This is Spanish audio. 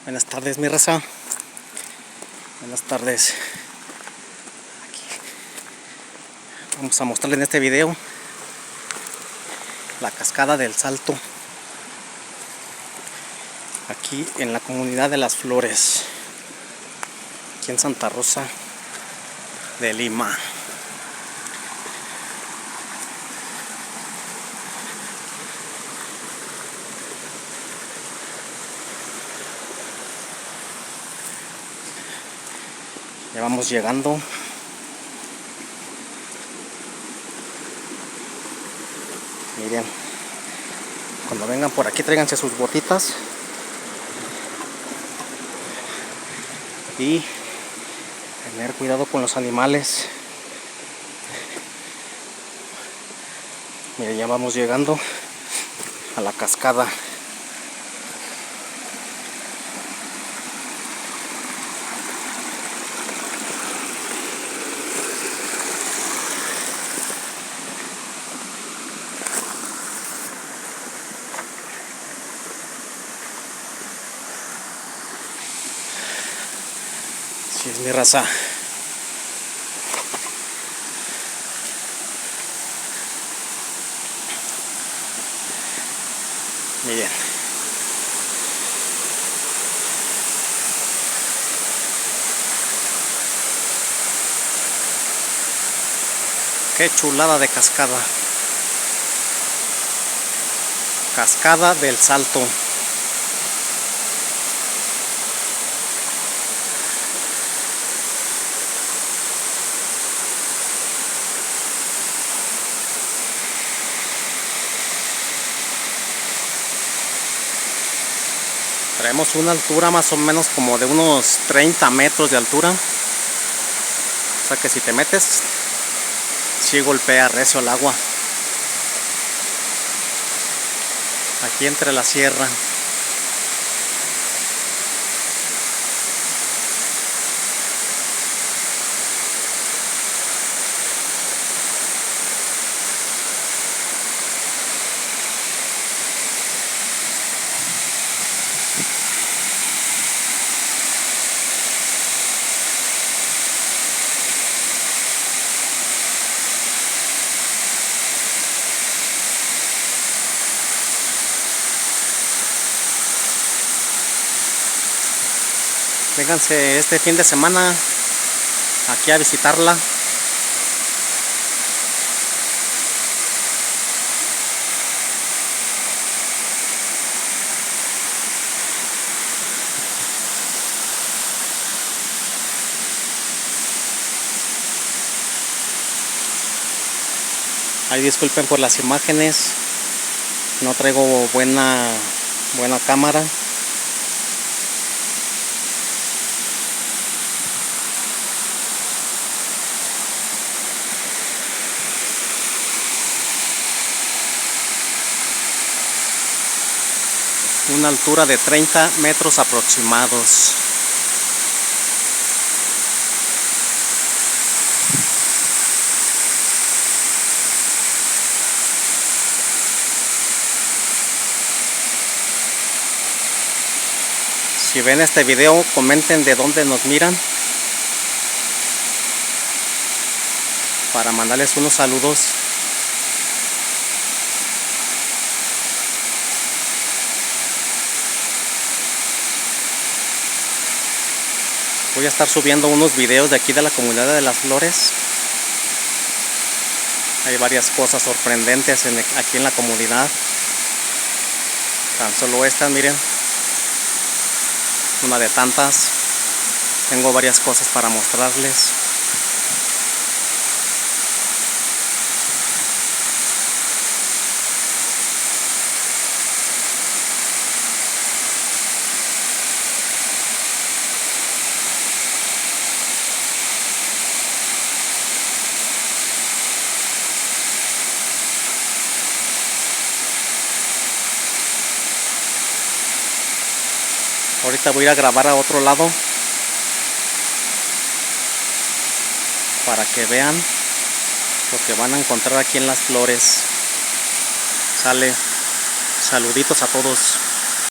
Buenas tardes, mi raza. Buenas tardes. Aquí. Vamos a mostrarles en este video la cascada del Salto, aquí en la comunidad de Las Flores, aquí en Santa Rosa de Lima. Ya vamos llegando. Miren, cuando vengan por aquí tráiganse sus botitas y tener cuidado con los animales. Miren, ya vamos llegando a la cascada. Así es, mi raza. Miren. Qué chulada de cascada. Cascada del Salto. Traemos una altura más o menos como de unos 30 metros de altura. O sea que si te metes, sí golpea recio el agua. Aquí entre la sierra. Vénganse este fin de semana aquí a visitarla. Ahí disculpen por las imágenes, no traigo buena cámara. Una altura de 30 metros aproximados. Si ven este video, comenten de dónde nos miran para mandarles unos saludos. Voy a estar subiendo unos videos de aquí de la comunidad de Las Flores. Hay varias cosas sorprendentes aquí en la comunidad. Tan solo estas, miren. Una de tantas. Tengo varias cosas para mostrarles. Ahorita voy a ir a grabar a otro lado para que vean lo que van a encontrar aquí en Las Flores. Sale, saluditos a todos.